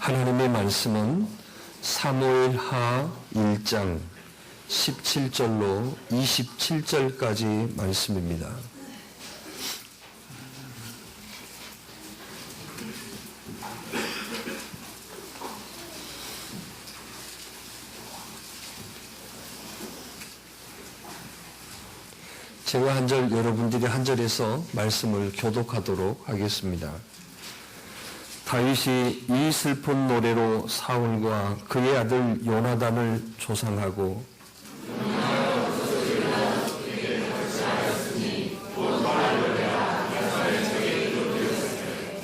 하나님의 말씀은 사무엘하 1장 17절로 27절까지 말씀입니다. 제가 한 절, 여러분들이 한 절에서 말씀을 교독하도록 하겠습니다. 다윗이 이 슬픈 노래로 사울과 그의 아들 요나단을 조상하고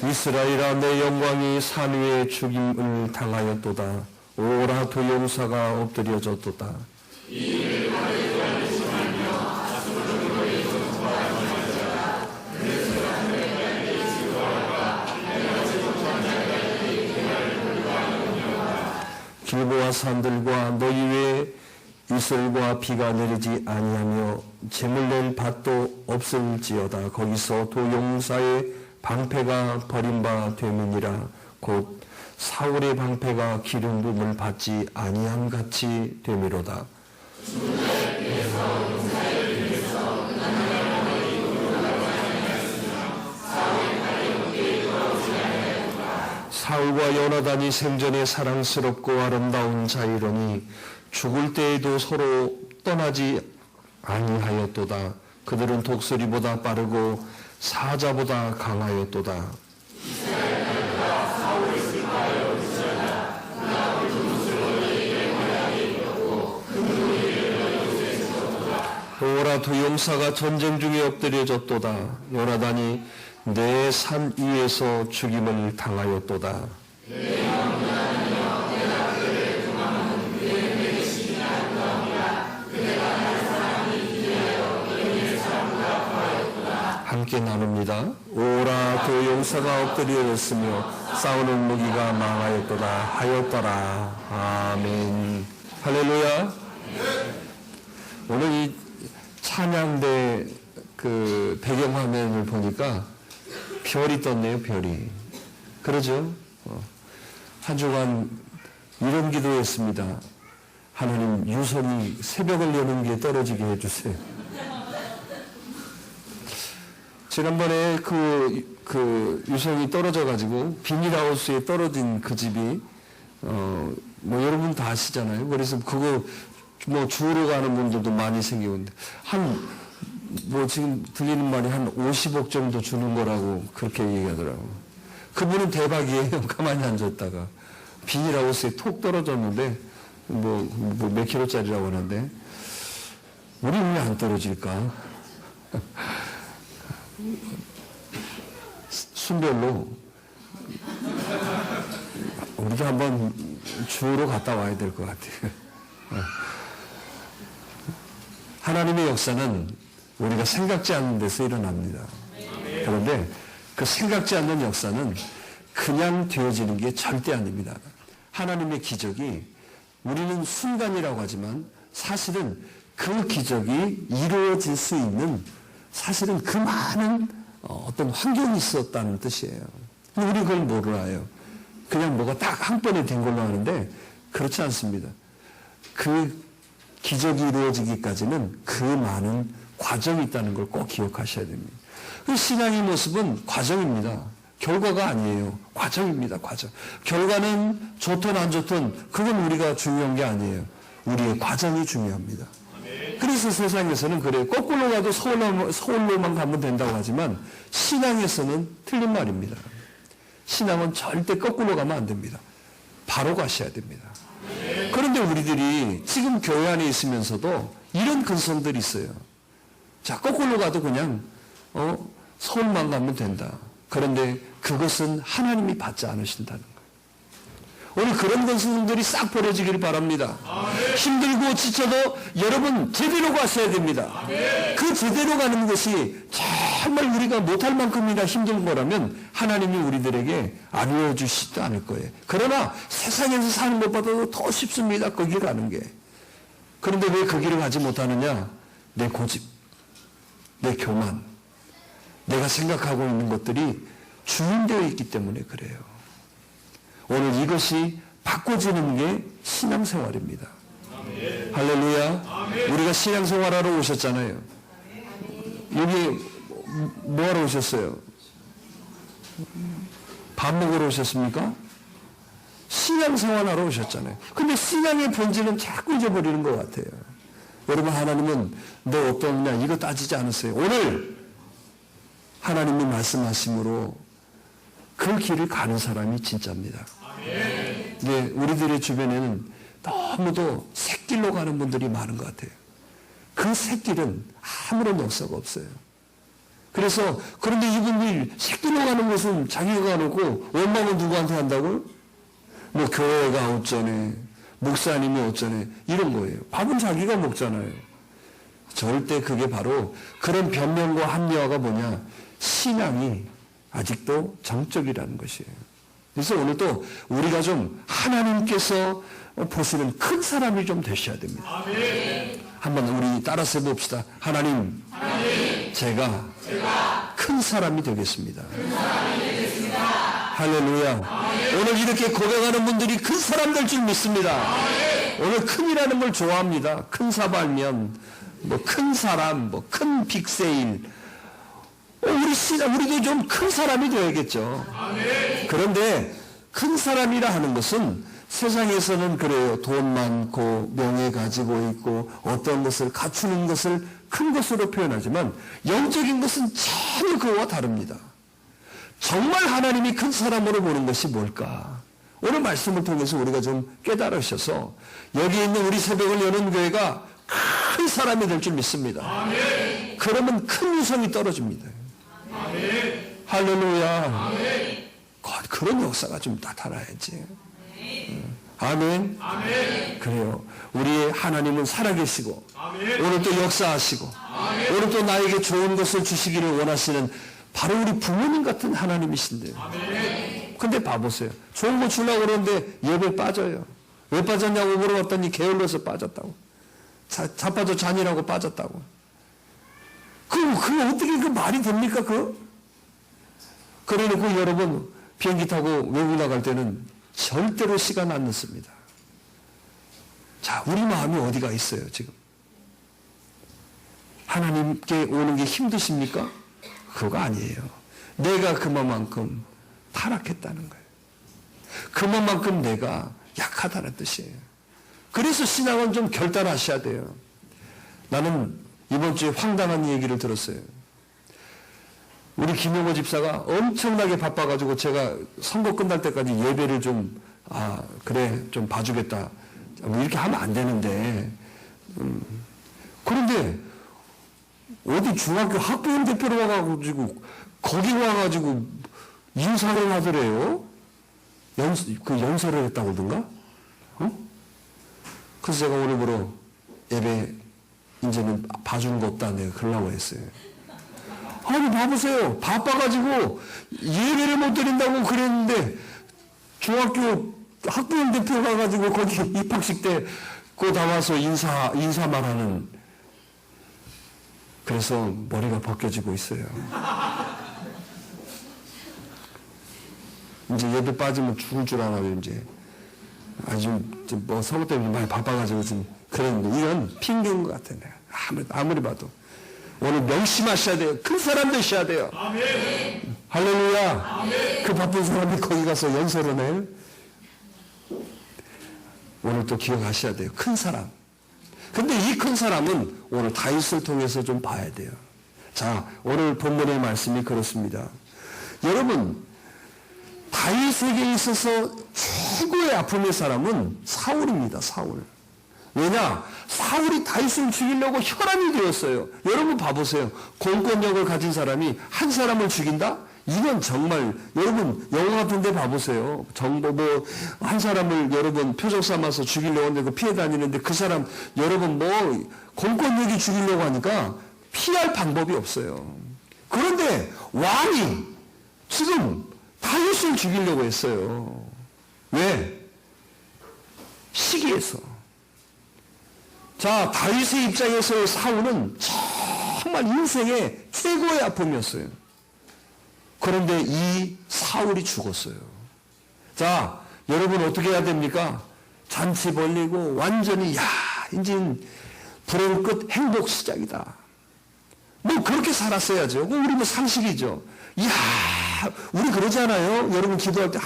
이스라엘아 내 영광이 산 위에 죽임을 당하였도다. 오라 두 용사가 엎드려졌도다. 길보아 산들과 너희 위에 이슬과 비가 내리지 아니하며 재물낼 밭도 없을지어다. 거기서 두 용사의 방패가 버림바 되느니라. 곧 사울의 방패가 기름 부음을 받지 아니함 같이 되미로다. 사울과 요나단이 생전에 사랑스럽고 아름다운 자이러니 죽을 때에도 서로 떠나지 아니하였도다. 그들은 독수리보다 빠르고 사자보다 강하였도다. 오라 두 용사가 전쟁 중에 엎드려졌도다. 요나단이 내 산 위에서 죽임을 당하였도다. 함께 나눕니다. 오라 두 용사가 엎드려졌으며 싸우는 무기가 망하였도다 하였더라. 아멘. 할렐루야. 오늘 이 찬양대 그 배경화면을 보니까 별이 떴네요. 별이. 그러죠? 한 주간 이런 기도했습니다. 하나님 유선이 새벽을 여는 게 떨어지게 해주세요. 지난번에 그 유선이 떨어져가지고 비닐하우스에 떨어진 그 집이 뭐 여러분 다 아시잖아요. 그래서 그거 뭐 주우러 가는 분들도 많이 생기는데 뭐 지금 들리는 말이 한 50억 정도 주는 거라고 그렇게 얘기하더라고요. 그분은 대박이에요. 가만히 앉았다가 비닐하우스에 톡 떨어졌는데 뭐 몇 킬로짜리라고 하는데 우리는 왜 안 떨어질까? 순별로 우리가 한번 주우러 갔다 와야 될 것 같아요. 하나님의 역사는 우리가 생각지 않는 데서 일어납니다. 그런데 그 생각지 않는 역사는 그냥 되어지는 게 절대 아닙니다. 하나님의 기적이 우리는 순간이라고 하지만 사실은 그 기적이 이루어질 수 있는 사실은 그 많은 어떤 환경이 있었다는 뜻이에요. 근데 우리 그걸 몰라요. 그냥 뭐가 딱 한 번에 된 걸로 하는데 그렇지 않습니다. 그 기적이 이루어지기까지는 그 많은 과정이 있다는 걸 꼭 기억하셔야 됩니다. 그 신앙의 모습은 과정입니다. 결과가 아니에요. 과정입니다. 과정. 결과는 좋든 안 좋든 그건 우리가 중요한 게 아니에요. 우리의 과정이 중요합니다. 그래서 세상에서는 그래요. 거꾸로 가도 서울로만 가면 된다고 하지만 신앙에서는 틀린 말입니다. 신앙은 절대 거꾸로 가면 안 됩니다. 바로 가셔야 됩니다. 그런데 우리들이 지금 교회 안에 있으면서도 이런 근성들이 있어요. 자, 거꾸로 가도 그냥 서울만 가면 된다. 그런데 그것은 하나님이 받지 않으신다는 거예요. 오늘 그런 근성들이 싹 버려지기를 바랍니다. 힘들고 지쳐도 여러분 제대로 가셔야 됩니다. 그 제대로 가는 것이 정말 우리가 못할 만큼이나 힘든 거라면 하나님이 우리들에게 알려주시지도 않을 거예요. 그러나 세상에서 사는 것보다도 더 쉽습니다. 그 길 가는 게. 그런데 왜 그 길을 가지 못하느냐? 내 고집, 내 교만, 내가 생각하고 있는 것들이 주인되어 있기 때문에 그래요. 오늘 이것이 바꿔지는 게 신앙생활입니다. 할렐루야. 우리가 신앙생활하러 오셨잖아요. 여기 뭐하러 오셨어요? 밥 먹으러 오셨습니까? 신앙생활하러 오셨잖아요. 근데 신앙의 본질은 자꾸 잊어버리는 것 같아요. 여러분, 하나님은 너 어떠냐 이거 따지지 않으세요. 오늘 하나님이 말씀하심으로 그 길을 가는 사람이 진짜입니다. 네, 우리들의 주변에는 너무도 샛길로 가는 분들이 많은 것 같아요. 그 샛길은 아무런 역사가 없어요. 그래서 그런데 이분들이 샛길로 가는 것은 자기가 가놓고 원망은 누구한테 한다고요? 뭐 교회가 어쩌네, 목사님이 어쩌네 이런 거예요. 밥은 자기가 먹잖아요. 절대 그게 바로 그런 변명과 합리화가 뭐냐, 신앙이 아직도 정적이라는 것이에요. 그래서 오늘 또 우리가 좀 하나님께서 보시는 큰 사람이 좀 되셔야 됩니다. 한번 우리 따라서 해봅시다. 하나님, 제가 큰 사람이 되겠습니다. 할렐루야. 오늘 이렇게 고백하는 분들이 큰 사람 될 줄 믿습니다. 오늘 큰이라는 걸 좋아합니다. 큰 사발면, 뭐 큰 사람, 뭐 큰 빅세일. 우리도 좀 큰 사람이 되어야겠죠. 그런데 큰 사람이라 하는 것은 세상에서는 그래요. 돈 많고 명예 가지고 있고 어떤 것을 갖추는 것을 큰 것으로 표현하지만 영적인 것은 전혀 그거와 다릅니다. 정말 하나님이 큰 사람으로 보는 것이 뭘까? 오늘 말씀을 통해서 우리가 좀 깨달으셔서 여기 있는 우리 새벽을 여는 교회가 큰 사람이 될 줄 믿습니다. 그러면 큰 유성이 떨어집니다. 할렐루야. 그런 역사가 좀 나타나야지. 아멘. 그래요. 우리의 하나님은 살아계시고 오늘 또 역사하시고 오늘 또 나에게 좋은 것을 주시기를 원하시는 바로 우리 부모님 같은 하나님이신데, 근데 봐보세요. 좋은 거 주려고 그러는데 예배 빠져요. 왜 빠졌냐고 물어봤더니 게을러서 빠졌다고. 자빠져 잔이라고 빠졌다고. 그거 어떻게 그 말이 됩니까? 그래놓고 여러분 비행기 타고 외국 나갈 때는 절대로 시간 안 넣습니다. 자, 우리 마음이 어디가 있어요 지금? 하나님께 오는 게 힘드십니까? 그거 아니에요. 내가 그만큼 타락했다는 거예요. 그만큼 내가 약하다는 뜻이에요. 그래서 신앙은 좀 결단하셔야 돼요. 나는 이번 주에 황당한 얘기를 들었어요. 우리 김용호 집사가 엄청나게 바빠가지고 제가 선거 끝날 때까지 예배를 좀 봐주겠다. 이렇게 하면 안 되는데. 그런데 어디 중학교 학부형 대표로 와가지고 거기 와가지고 인사를 하더래요. 연설을 했다고 그러던가? 그래서 제가 오늘부로 예배 이제는 봐주는 거 없다 내가 그러려고 했어요. 아니 봐보세요. 바빠가지고 예배를 못 드린다고 그랬는데 중학교 학부형 대표 가가지고 거기 입학식 때 그 나와서 인사만 하는. 그래서 머리가 벗겨지고 있어요. 이제 예배 빠지면 죽을 줄 알아요. 이제 아주 뭐 선거 때문에 많이 바빠가지고 지금 그랬는데 이건 핑계인 것 같아요. 아무리 봐도. 오늘 명심하셔야 돼요. 큰 사람 되셔야 돼요. 아멘. 할렐루야. 아멘. 그 바쁜 사람이 거기 가서 연설을 해요. 오늘 또 기억하셔야 돼요. 큰 사람. 근데 이 큰 사람은 오늘 다윗을 통해서 좀 봐야 돼요. 자, 오늘 본문의 말씀이 그렇습니다. 여러분, 다윗에게 있어서 최고의 아픔의 사람은 사울입니다. 사울. 왜냐? 사울이 다윗을 죽이려고 혈안이 되었어요. 여러분 봐보세요. 공권력을 가진 사람이 한 사람을 죽인다? 이건 정말 여러분 영화 같은 데 봐보세요. 정보 한 사람을 여러분 표적 삼아서 죽이려고 하는데 그 피해 다니는데 그 사람 여러분 공권력이 죽이려고 하니까 피할 방법이 없어요. 그런데 왕이 지금 다윗을 죽이려고 했어요. 왜? 시기에서. 자, 다윗의 입장에서 사울은 정말 인생의 최고의 아픔이었어요. 그런데 이 사울이 죽었어요. 자, 여러분 어떻게 해야 됩니까? 잔치 벌리고 완전히 이제 불행 끝 행복 시작이다. 뭐 그렇게 살았어야죠. 우리 뭐 상식이죠. 우리 그러잖아요. 여러분 기도할 때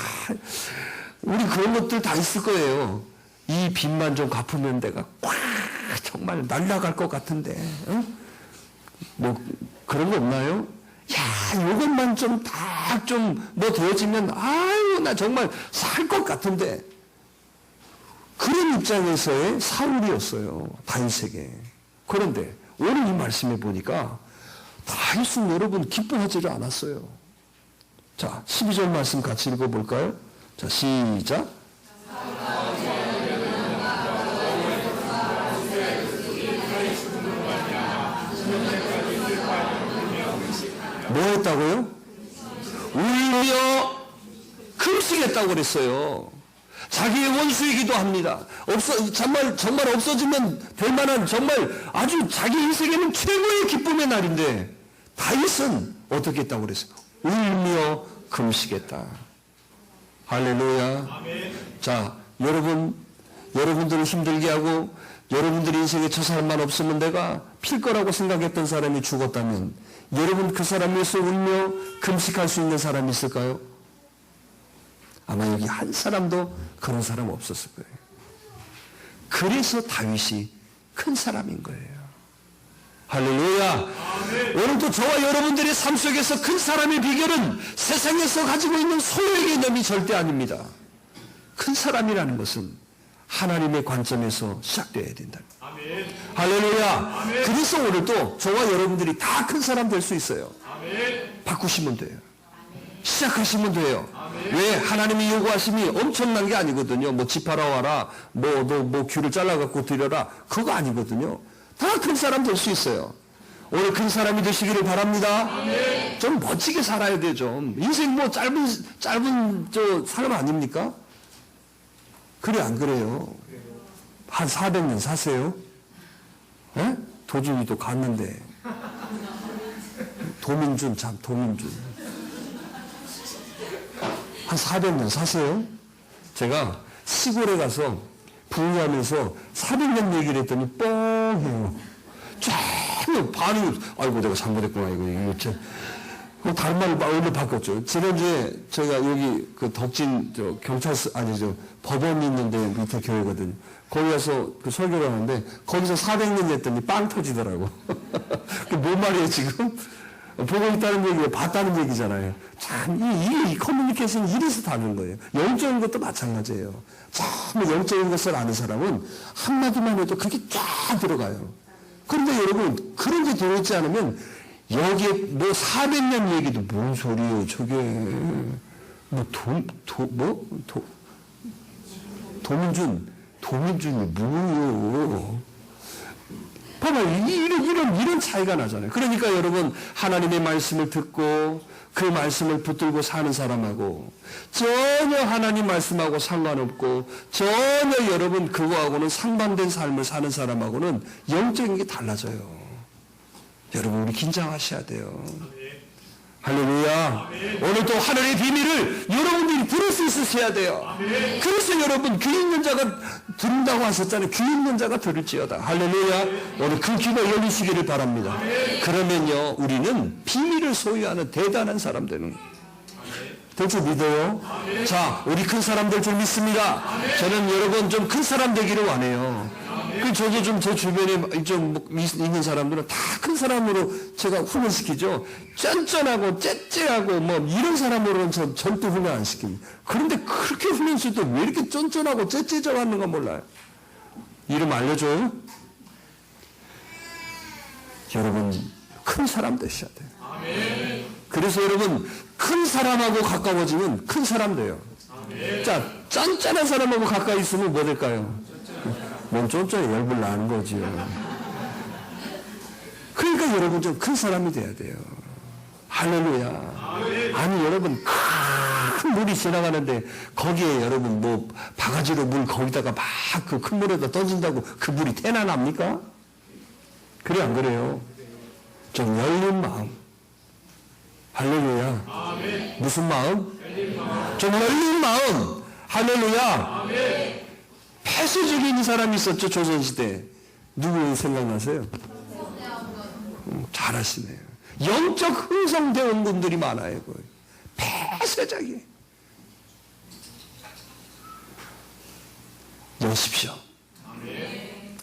우리 그런 것들 다 있을 거예요. 이 빚만 좀 갚으면 내가 정말 날아갈 것 같은데 뭐 그런 거 없나요? 이것만 좀 다 좀 뭐 되어지면 나 정말 살 것 같은데 그런 입장에서의 사울이었어요. 다윗에게. 그런데 오늘 이 말씀에 보니까 다윗은 여러분 기뻐하지를 않았어요. 자, 12절 말씀 같이 읽어볼까요? 자, 시작. 뭐 했다고요? 울며 금식했다고 그랬어요. 자기의 원수이기도 합니다. 정말 없어지면 될 만한 정말 아주 자기 인생에는 최고의 기쁨의 날인데 다윗은 어떻게 했다고 그랬어요? 울며 금식했다. 할렐루야. 아멘. 자, 여러분들을 힘들게 하고 여러분들 인생에 저 사람만 없으면 내가 필 거라고 생각했던 사람이 죽었다면 여러분 그 사람 위해서 울며 금식할 수 있는 사람이 있을까요? 아마 여기 한 사람도 그런 사람 없었을 거예요. 그래서 다윗이 큰 사람인 거예요. 할렐루야. 아멘. 오늘도 저와 여러분들의 삶 속에서 큰 사람의 비결은 세상에서 가지고 있는 소유의 개념이 절대 아닙니다. 큰 사람이라는 것은 하나님의 관점에서 시작되어야 된다. 아멘. 할렐루야. 아멘. 그래서 오늘도 저와 여러분들이 다 큰 사람 될 수 있어요. 아멘. 바꾸시면 돼요. 시작하시면 돼요. 아멘. 왜? 하나님이 요구하심이 엄청난 게 아니거든요. 뭐 집하러 와라, 너 귀를 잘라갖고 드려라, 그거 아니거든요. 다 큰 사람 될 수 있어요. 오늘 큰 사람이 되시기를 바랍니다. 아멘. 좀 멋지게 살아야 돼, 좀. 인생 뭐 짧은 삶 아닙니까? 그래, 안 그래요? 한 400년 사세요? 에? 도중이도 갔는데. 도민준. 한 400년 사세요? 제가 시골에 가서 부유하면서 400년 얘기를 했더니 뻥해요. 쫙 반응이, 아이고 내가 잘못했구나 이거 참. 다른 말로 오늘 바꿨죠. 지난주에 제가 여기 그 덕진 경찰서 법원이 있는데 밑에 교회거든요. 거기 가서 그 설교를 하는데 거기서 400년 했더니 빵 터지더라고. 그 뭔 말이에요 지금? 보고 있다는 얘기가 봤다는 얘기잖아요. 참, 이 커뮤니케이션이 이래서 다른 거예요. 영적인 것도 마찬가지예요. 참, 영적인 것을 아는 사람은 한마디만 해도 그게 쫙 들어가요. 그런데 여러분, 그런 게 들어있지 않으면 여기에 뭐 400년 얘기도 뭔 소리예요, 저게. 도민준이 뭐예요? 봐봐요. 이런 차이가 나잖아요. 그러니까 여러분, 하나님의 말씀을 듣고 그 말씀을 붙들고 사는 사람하고 전혀 하나님 말씀하고 상관없고 전혀 여러분 그거하고는 상반된 삶을 사는 사람하고는 영적인 게 달라져요. 여러분, 우리 긴장하셔야 돼요. 할렐루야. 오늘 또 하늘의 비밀을 여러분들이 들을 수 있으셔야 돼요. 아멘. 그래서 여러분 귀 있는 자가 들은다고 하셨잖아요. 귀 있는 자가 들을지어다. 할렐루야. 아멘. 오늘 그 귀가 열리시기를 바랍니다. 아멘. 그러면요 우리는 비밀을 소유하는 대단한 사람 되는 될 줄 믿어요. 아멘. 자, 우리 큰 사람 될 줄 믿습니다. 아멘. 저는 여러분 좀 큰 사람 되기를 원해요. 저도 좀 제 주변에 좀 있는 사람들은 다 큰 사람으로 제가 훈련시키죠. 쫀쫀하고 째째하고 뭐 이런 사람으로는 전 절대 훈련 안 시킵니다. 그런데 그렇게 훈련시킬 때 왜 이렇게 쫀쫀하고 째째져 하는가 몰라요. 이름 알려줘요? 여러분 큰 사람 되셔야 돼요. 아멘. 그래서 여러분 큰 사람하고 가까워지면 큰 사람 돼요. 아멘. 자, 짠짠한 사람하고 가까이 있으면 뭐 될까요? 뭔 쫀쫀이 열불 나는 거지요. 그러니까 여러분 좀 큰 사람이 돼야 돼요. 할렐루야. 아니 여러분 큰 물이 지나가는데 거기에 여러분 뭐 바가지로 물 거기다가 막 그 큰 물에다 던진다고 그 물이 태나 납니까? 그래 안 그래요? 좀 열린 마음. 할렐루야. 무슨 마음? 좀 열린 마음. 할렐루야. 폐쇄적인 사람이 있었죠, 조선시대에. 누구 생각나세요? 잘하시네요. 영적 흥성되어 분들이 많아요. 거의. 폐쇄적이. 여십시오.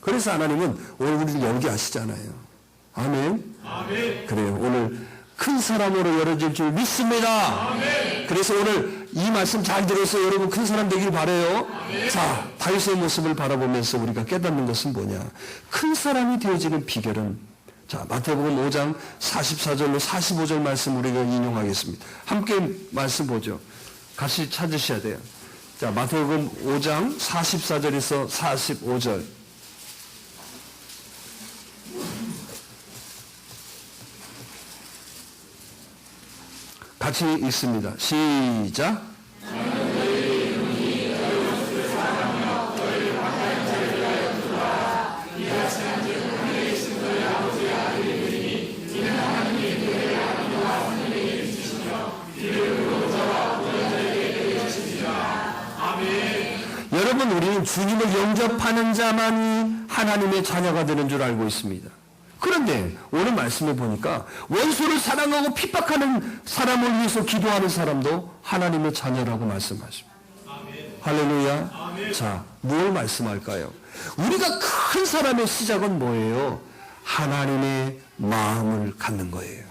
그래서 하나님은 오늘 우리를 열게 하시잖아요. 아멘. 그래요. 오늘 큰 사람으로 열어질 줄 믿습니다. 그래서 오늘 이 말씀 잘 들어서 여러분 큰 사람 되길 바라요. 자, 다윗의 모습을 바라보면서 우리가 깨닫는 것은 뭐냐? 큰 사람이 되어지는 비결은, 자, 마태복음 5장 44절로 45절 말씀 우리가 인용하겠습니다. 함께 말씀 보죠. 같이 찾으셔야 돼요. 자, 마태복음 5장 44절에서 45절. 같이 읽습니다. 시작. 여러분, 우리는 주님을 영접하는 자만이 하나님의 자녀가 되는 줄 알고 있습니다. 그런데 오늘 말씀에 보니까 원수를 사랑하고 핍박하는 사람을 위해서 기도하는 사람도 하나님의 자녀라고 말씀하십니다. 할렐루야. 자, 뭘 말씀할까요? 우리가 큰 사람의 시작은 뭐예요? 하나님의 마음을 갖는 거예요.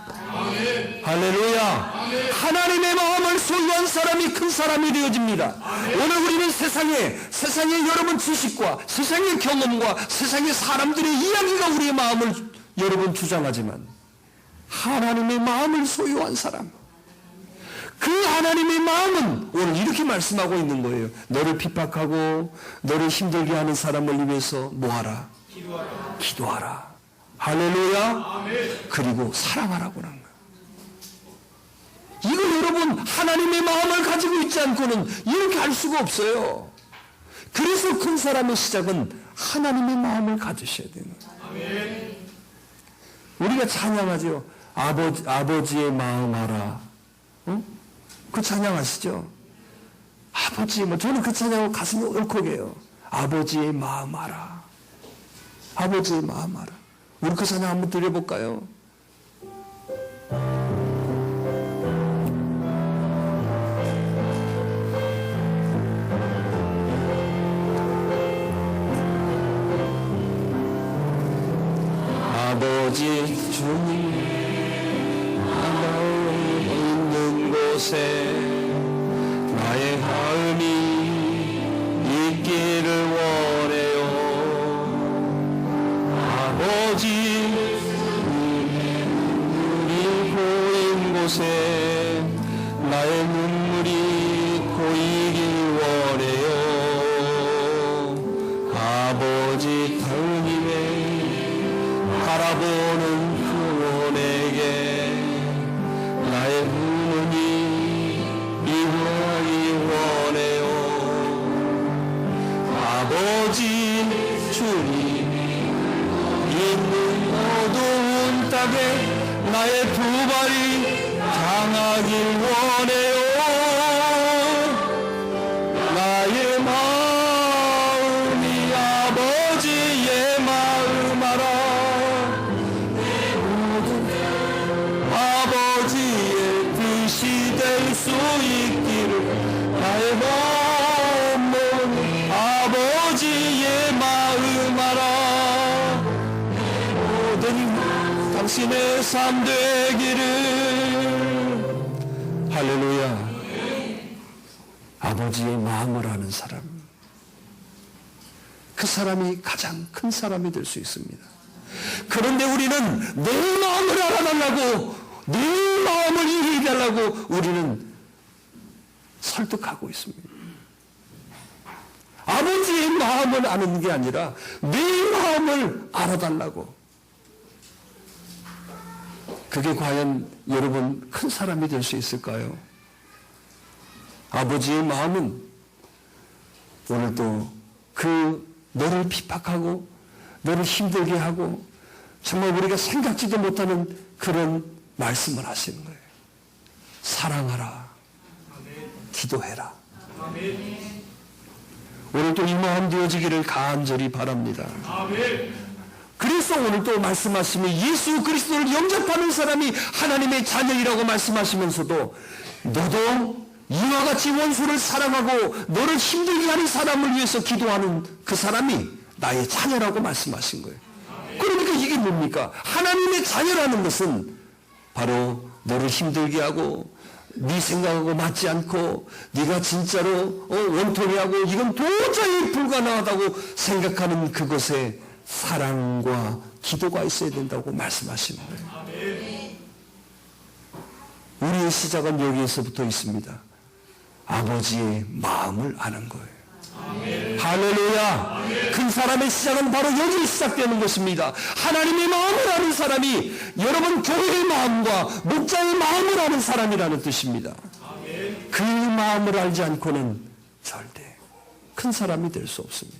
할렐루야. 하나님의 마음을 소유한 사람이 큰 사람이 되어집니다. 오늘 우리는 세상의 여러분 지식과 세상의 경험과 세상의 사람들의 이야기가 우리의 마음을 여러분 주장하지만, 하나님의 마음을 소유한 사람, 그 하나님의 마음은 오늘 이렇게 말씀하고 있는 거예요. 너를 핍박하고 너를 힘들게 하는 사람을 위해서 뭐하라? 기도하라. 할렐루야. 그리고 사랑하라고 하는 거예요. 이거 여러분 하나님의 마음을 가지고 있지 않고는 이렇게 할 수가 없어요. 그래서 큰 사람의 시작은 하나님의 마음을 가지셔야 되는 거예요. 우리가 찬양하죠. 아버지의 마음 알아. 그 찬양하시죠? 아버지, 저는 그 찬양을 가슴이 울컥해요. 아버지의 마음 알아. 아버지의 마음 알아. 우리 그 찬양 한번 드려볼까요? 아버지 주님, 마음 있는 곳에 나의 마음이 있기를 원해요. 아버지, 눈물이 고인 곳에 나의 눈물이 고이길 원해요. 아버지 하나님의 바라보는 그원에게 나의 눈이 미워하기 원해요. 아버지 주님, 있는 어두운 땅에 나의 두 발이 향하길 원해요. 나의 마음이 아버지의 마음 알아. 아버지의 뜻이 될 수 있기를 나의 마음은 아버지의 마음 알아. 모든 당신의 삶 되기를. 할렐루야. 아버지의 마음을 아는 사람, 그 사람이 가장 큰 사람이 될 수 있습니다. 그런데 우리는 내 마음을 알아달라고, 내 마음을 이해해달라고 우리는 설득하고 있습니다. 아버지의 마음을 아는 게 아니라 내 마음을 알아달라고. 그게 과연 여러분 큰 사람이 될 수 있을까요? 아버지의 마음은 오늘도 그 너를 핍박하고 너를 힘들게 하고 정말 우리가 생각지도 못하는 그런 말씀을 하시는 거예요. 사랑하라. 기도해라. 오늘도 이 마음 되어지기를 간절히 바랍니다. 아멘. 그래서 오늘 또 말씀하시면 예수 그리스도를 영접하는 사람이 하나님의 자녀이라고 말씀하시면서도 너도 이와 같이 원수를 사랑하고 너를 힘들게 하는 사람을 위해서 기도하는 그 사람이 나의 자녀라고 말씀하신 거예요. 그러니까 이게 뭡니까? 하나님의 자녀라는 것은 바로 너를 힘들게 하고 네 생각하고 맞지 않고 네가 진짜로 원통이하고 이건 도저히 불가능하다고 생각하는 그것에 사랑과 기도가 있어야 된다고 말씀하시는 거예요. 우리의 시작은 여기에서부터 있습니다. 아버지의 마음을 아는 거예요. 할렐루야. 큰 사람의 시작은 바로 여기 시작되는 것입니다. 하나님의 마음을 아는 사람이 여러분 교회의 마음과 목자의 마음을 아는 사람이라는 뜻입니다. 그 마음을 알지 않고는 절대 큰 사람이 될 수 없습니다.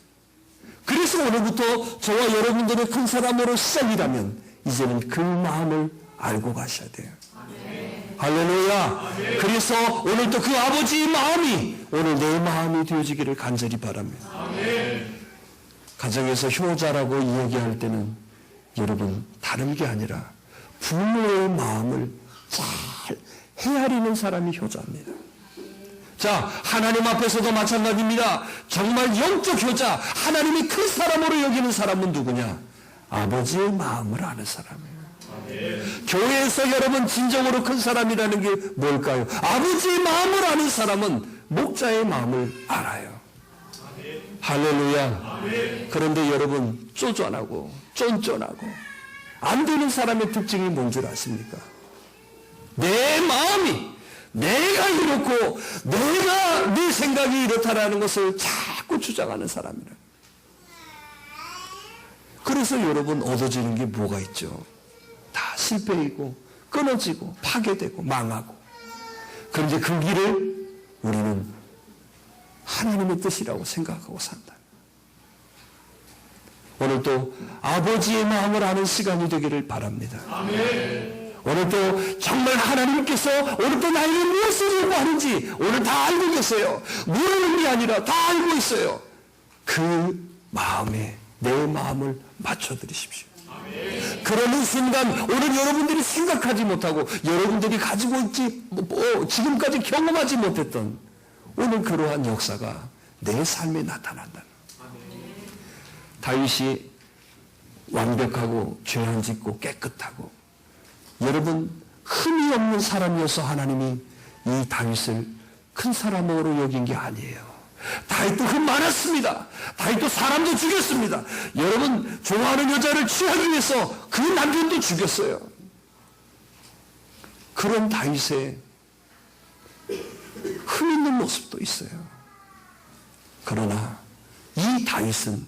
그래서 오늘부터 저와 여러분들의 큰 사람으로 시작이라면 이제는 그 마음을 알고 가셔야 돼요. 할렐루야. 그래서 오늘도 그 아버지의 마음이 오늘 내 마음이 되어지기를 간절히 바랍니다. 가정에서 효자라고 이야기할 때는 여러분 다른 게 아니라 부모의 마음을 잘 헤아리는 사람이 효자입니다. 자, 하나님 앞에서도 마찬가지입니다. 정말 영적 효자, 하나님이 큰 사람으로 여기는 사람은 누구냐? 아버지의 마음을 아는 사람이에요. 교회에서 여러분 진정으로 큰 사람이라는 게 뭘까요? 아버지의 마음을 아는 사람은 목자의 마음을 알아요. 할렐루야. 그런데 여러분 쪼잔하고 쫀쫀하고 안 되는 사람의 특징이 뭔 줄 아십니까? 내 마음이 내가 이렇고 내가 네 생각이 이렇다라는 것을 자꾸 주장하는 사람이라. 그래서 여러분 얻어지는 게 뭐가 있죠? 다 실패이고 끊어지고 파괴되고 망하고. 그런데 그 길을 우리는 하나님의 뜻이라고 생각하고 산다. 오늘도 아버지의 마음을 아는 시간이 되기를 바랍니다. 아멘. 오늘도 정말 하나님께서 오늘도 나에게 무엇을 요구하는지 오늘 다 알고 계세요. 모르는 게 아니라 다 알고 있어요. 그 마음에 내 마음을 맞춰드리십시오. 그러는 순간 오늘 여러분들이 생각하지 못하고 여러분들이 가지고 있지 지금까지 경험하지 못했던 오늘 그러한 역사가 내 삶에 나타난다. 다윗이 완벽하고 죄 안 짓고 깨끗하고 여러분 흠이 없는 사람이어서 하나님이 이 다윗을 큰 사람으로 여긴 게 아니에요. 다윗도 흠 많았습니다. 다윗도 사람도 죽였습니다. 여러분 좋아하는 여자를 취하기 위해서 그 남편도 죽였어요. 그런 다윗의 흠 있는 모습도 있어요. 그러나 이 다윗은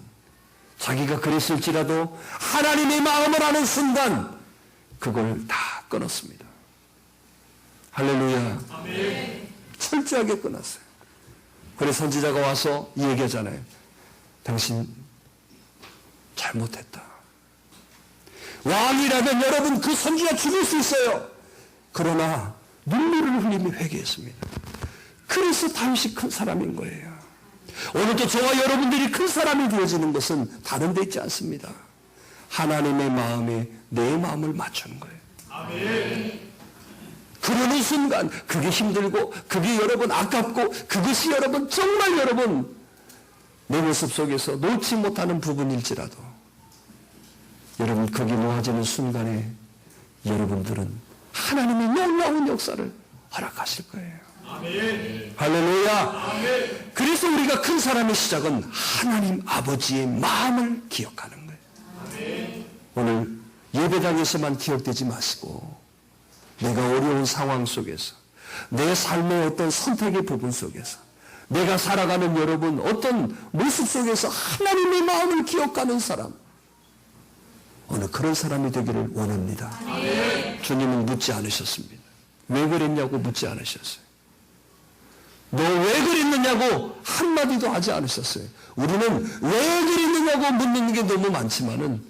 자기가 그랬을지라도 하나님의 마음을 아는 순간 그걸 다 끊었습니다. 할렐루야. 아멘. 철저하게 끊었어요. 그래서 선지자가 와서 얘기하잖아요. 당신 잘못했다. 왕이라면 여러분 그 선지자 죽일 수 있어요. 그러나 눈물을 흘리며 회개했습니다. 그래서 다윗이 큰 사람인 거예요. 오늘도 저와 여러분들이 큰 사람이 되어지는 것은 다른 데 있지 않습니다. 하나님의 마음에 내 마음을 맞추는 거예요. 아멘. 그러는 순간 그게 힘들고 그게 여러분 아깝고 그것이 여러분 정말 여러분 내 모습 속에서 놓지 못하는 부분일지라도 여러분 거기 놓아지는 순간에 여러분들은 하나님의 놀라운 역사를 허락하실 거예요. 아멘. 할렐루야. 아멘. 그래서 우리가 큰 사람의 시작은 하나님 아버지의 마음을 기억하는 거예요. 아멘. 오늘 예배당에서만 기억되지 마시고 내가 어려운 상황 속에서 내 삶의 어떤 선택의 부분 속에서 내가 살아가는 여러분 어떤 모습 속에서 하나님의 마음을 기억하는 사람 어느 그런 사람이 되기를 원합니다. 아멘. 주님은 묻지 않으셨습니다. 왜 그랬냐고 묻지 않으셨어요. 너 왜 그랬느냐고 한마디도 하지 않으셨어요. 우리는 왜 그랬느냐고 묻는 게 너무 많지만은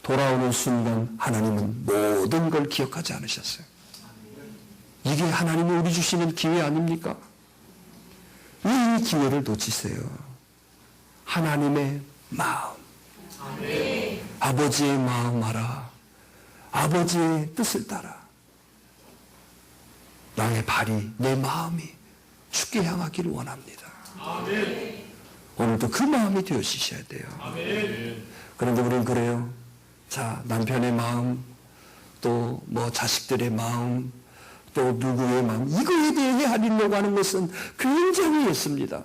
돌아오는 순간 하나님은 모든 걸 기억하지 않으셨어요. 이게 하나님이 우리 주시는 기회 아닙니까? 왜 이 기회를 놓치세요? 하나님의 마음. 아버지의 마음 알아. 아버지의 뜻을 따라. 나의 발이, 내 마음이 주께 향하기를 원합니다. 오늘도 그 마음이 되어지셔야 돼요. 그런데 우리는 그래요. 자, 남편의 마음, 또 뭐 자식들의 마음, 또 누구의 마음, 이거에 대해 헤아리려고 하는 것은 굉장히 있습니다.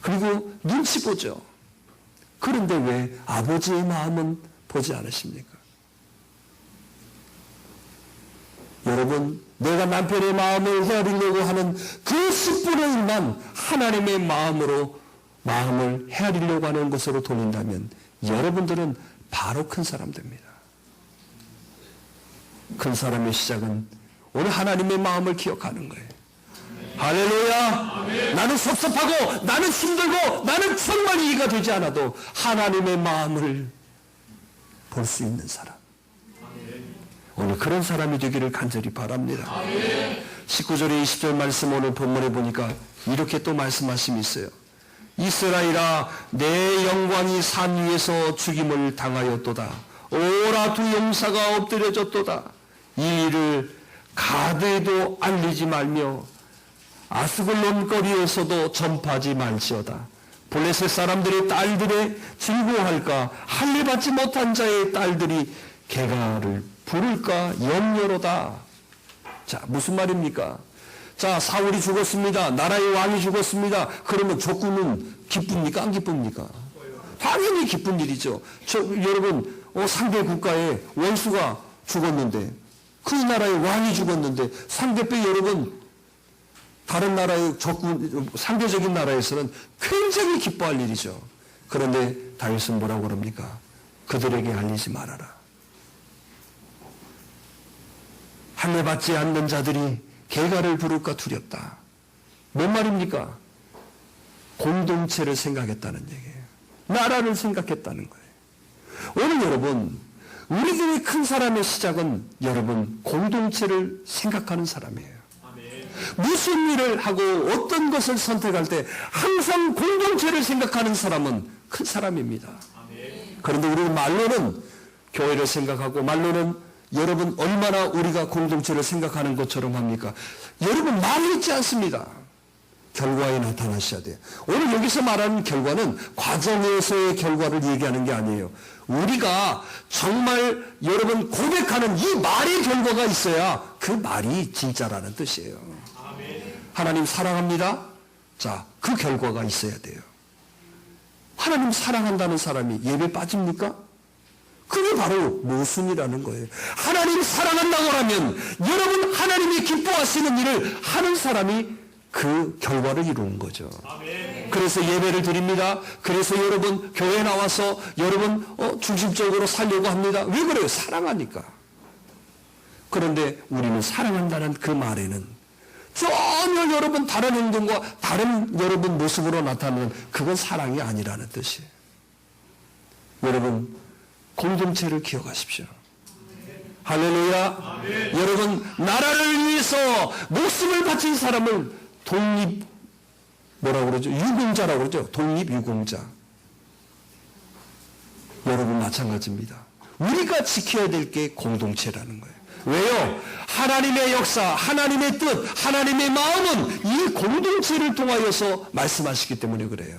그리고 눈치 보죠. 그런데 왜 아버지의 마음은 보지 않으십니까? 여러분, 내가 남편의 마음을 헤아리려고 하는 그 10분의 1만 하나님의 마음으로 마음을 헤아리려고 하는 것으로 돌린다면 여러분들은 바로 큰 사람 됩니다. 큰 사람의 시작은 오늘 하나님의 마음을 기억하는 거예요. 할렐루야! 나는 섭섭하고 나는 힘들고 나는 정말 이해가 되지 않아도 하나님의 마음을 볼 수 있는 사람. 오늘 그런 사람이 되기를 간절히 바랍니다. 19절에 20절 말씀 오늘 본문에 보니까 이렇게 또 말씀하심이 있어요. 이스라엘아, 내 영광이 산 위에서 죽임을 당하였도다. 오라, 두 용사가 엎드려졌도다. 이 일을 가드에도 알리지 말며 아스글론 거리에서도 전파하지 말지어다. 블레셋 사람들의 딸들의 즐거워할까, 할례 받지 못한 자의 딸들이 개가를 부를까 염려로다. 자, 무슨 말입니까? 자, 사울이 죽었습니다. 나라의 왕이 죽었습니다. 그러면 족구는 기쁩니까? 안 기쁩니까? 당연히 기쁜 일이죠. 여러분, 상대 국가의 원수가 죽었는데, 그 나라의 왕이 죽었는데, 상대편 여러분, 다른 나라의 상대적인 나라에서는 굉장히 기뻐할 일이죠. 그런데 다윗은 뭐라고 그럽니까? 그들에게 알리지 말아라. 할례 받지 않는 자들이 개가를 부를까 두렵다. 뭔 말입니까? 공동체를 생각했다는 얘기예요. 나라를 생각했다는 거예요. 오늘 여러분, 우리들의 큰 사람의 시작은 여러분 공동체를 생각하는 사람이에요. 무슨 일을 하고 어떤 것을 선택할 때 항상 공동체를 생각하는 사람은 큰 사람입니다. 그런데 우리는 말로는 교회를 생각하고 말로는 여러분 얼마나 우리가 공동체를 생각하는 것처럼 합니까? 여러분 말이 있지 않습니다. 결과에 나타나셔야 돼요. 오늘 여기서 말하는 결과는 과정에서의 결과를 얘기하는 게 아니에요. 우리가 정말 여러분 고백하는 이 말의 결과가 있어야 그 말이 진짜라는 뜻이에요. 하나님 사랑합니다. 자, 그 결과가 있어야 돼요. 하나님 사랑한다는 사람이 예배 빠집니까? 그게 바로 모순이라는 거예요. 하나님 사랑한다고 하면 여러분 하나님이 기뻐하시는 일을 하는 사람이 그 결과를 이루는 거죠. 그래서 예배를 드립니다. 그래서 여러분 교회에 나와서 여러분 중심적으로 살려고 합니다. 왜 그래요? 사랑하니까. 그런데 우리는 사랑한다는 그 말에는 전혀 여러분 다른 행동과 다른 여러분 모습으로 나타나는 그건 사랑이 아니라는 뜻이에요. 여러분 공동체를 기억하십시오. 할렐루야. 여러분 나라를 위해서 목숨을 바친 사람을 뭐라고 그러죠? 유공자라고 그러죠. 독립유공자. 여러분 마찬가지입니다. 우리가 지켜야 될 게 공동체라는 거예요. 왜요? 하나님의 역사, 하나님의 뜻, 하나님의 마음은 이 공동체를 통하여서 말씀하시기 때문에 그래요.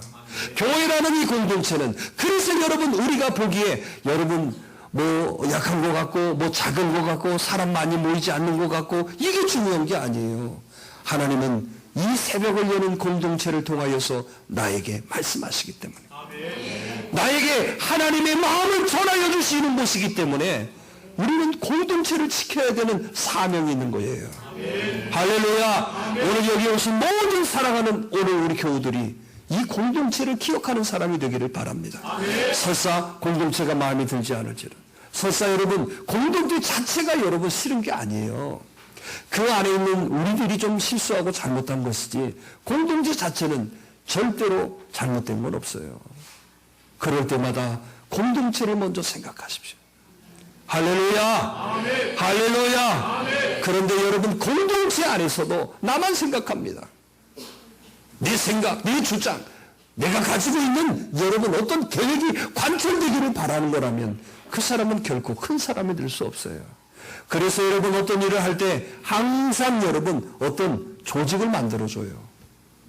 교회라는 이 공동체는 그래서 여러분 우리가 보기에 여러분 뭐 약한 것 같고 뭐 작은 것 같고 사람 많이 모이지 않는 것 같고 이게 중요한 게 아니에요. 하나님은 이 새벽을 여는 공동체를 통하여서 나에게 말씀하시기 때문에 나에게 하나님의 마음을 전하여 주시는 것이기 때문에 우리는 공동체를 지켜야 되는 사명이 있는 거예요. 할렐루야. 오늘 여기 오신 모든 사랑하는 오늘 우리 교우들이 이 공동체를 기억하는 사람이 되기를 바랍니다. 설사 공동체가 마음에 들지 않을지는 설사 여러분 공동체 자체가 여러분 싫은 게 아니에요. 그 안에 있는 우리들이 좀 실수하고 잘못한 것이지 공동체 자체는 절대로 잘못된 건 없어요. 그럴 때마다 공동체를 먼저 생각하십시오. 할렐루야. 할렐루야. 그런데 여러분 공동체 안에서도 나만 생각합니다. 내 생각, 내 주장, 내가 가지고 있는 여러분 어떤 계획이 관철되기를 바라는 거라면 그 사람은 결코 큰 사람이 될 수 없어요. 그래서 여러분 어떤 일을 할 때 항상 여러분 어떤 조직을 만들어줘요.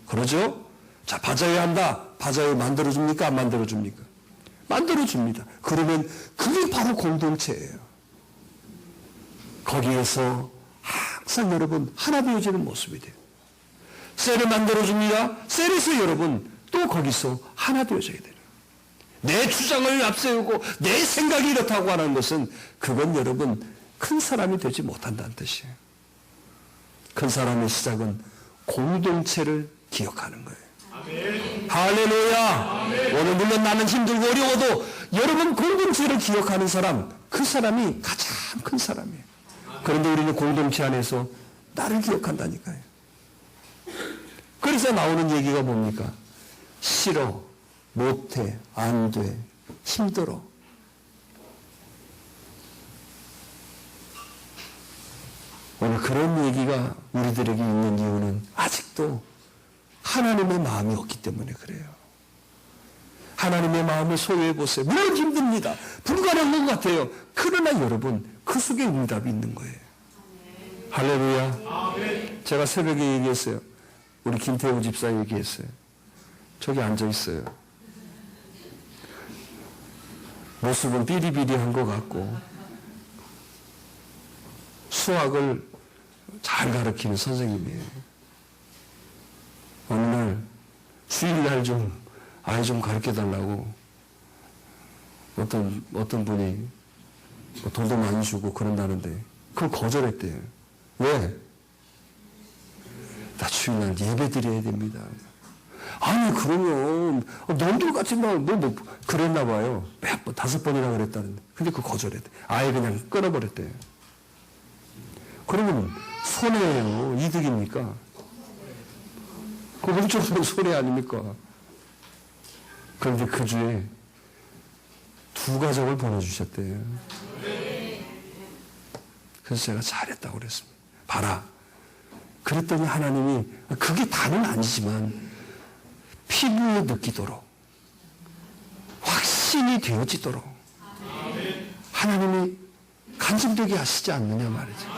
그러죠? 자, 바자회 한다. 바자회 만들어줍니까? 안 만들어줍니까? 만들어줍니다. 그러면 그게 바로 공동체예요. 거기에서 항상 여러분 하나 되어지는 모습이 돼요. 셀을 만들어줍니다. 셀에서 여러분 또 거기서 하나 되어져야 돼요. 내 주장을 앞세우고 내 생각이 이렇다고 하는 것은 그건 여러분 큰 사람이 되지 못한다는 뜻이에요. 큰 사람의 시작은 공동체를 기억하는 거예요. 아멘. 할렐루야. 아멘. 오늘 물론 나는 힘들고 어려워도 여러분 공동체를 기억하는 사람, 그 사람이 가장 큰 사람이에요. 그런데 우리는 공동체 안에서 나를 기억한다니까요. 그래서 나오는 얘기가 뭡니까? 싫어, 못해, 안 돼, 힘들어. 오늘 그런 얘기가 우리들에게 있는 이유는 아직도 하나님의 마음이 없기 때문에 그래요. 하나님의 마음을 소유해 보세요. 물론 힘듭니다. 불가능한 것 같아요. 그러나 여러분 그 속에 응답이 있는 거예요. 할렐루야. 아멘. 제가 새벽에 얘기했어요. 우리 김태우 집사 얘기했어요. 저기 앉아 있어요. 모습은 삐리삐리한 것 같고 수학을 잘 가르치는 선생님이에요. 어느 날 주일날 좀 아이 좀 가르쳐달라고 어떤 분이 돈도 많이 주고 그런다는데 그걸 거절했대요. 왜? 나 주일날 예배 드려야 됩니다. 아니 그러면 너희들같이 뭐 그랬나 봐요. 몇 번, 5번이나 그랬다는데 근데 그거 거절했대. 아예 그냥 끊어버렸대요. 그러면 손해예요? 이득입니까? 그거 엄청난 손해 아닙니까? 그런데 그 주에 2가족을 보내주셨대요. 그래서 제가 잘했다고 그랬습니다. 봐라. 그랬더니 하나님이 그게 다는 아니지만 피부에 느끼도록 확신이 되어지도록 하나님이 간증되게 하시지 않느냐 말이죠.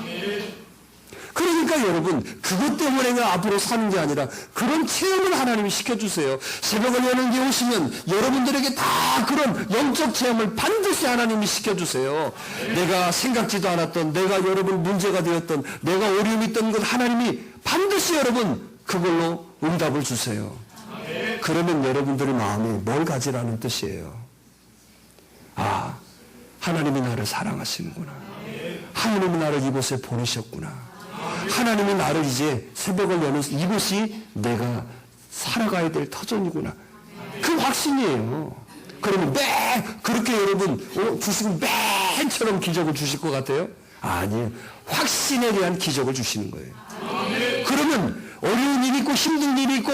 그러니까 여러분 그것 때문에 내가 앞으로 사는 게 아니라 그런 체험을 하나님이 시켜주세요. 새벽을 여는 게 오시면 여러분들에게 다 그런 영적 체험을 반드시 하나님이 시켜주세요. 내가 생각지도 않았던 내가 여러분 문제가 되었던 내가 어려움이 있던 것 하나님이 반드시 여러분 그걸로 응답을 주세요. 그러면 여러분들의 마음이 뭘 가지라는 뜻이에요. 아, 하나님이 나를 사랑하시는구나. 하나님이 나를 이곳에 보내셨구나. 하나님이 나를 이제 새벽을 여는 이곳이 내가 살아가야 될 터전이구나. 그 확신이에요. 그러면 그렇게 여러분 주시면 매처럼 기적을 주실 것 같아요? 아니에요. 확신에 대한 기적을 주시는 거예요. 그러면 어려운 일이 있고 힘든 일이 있고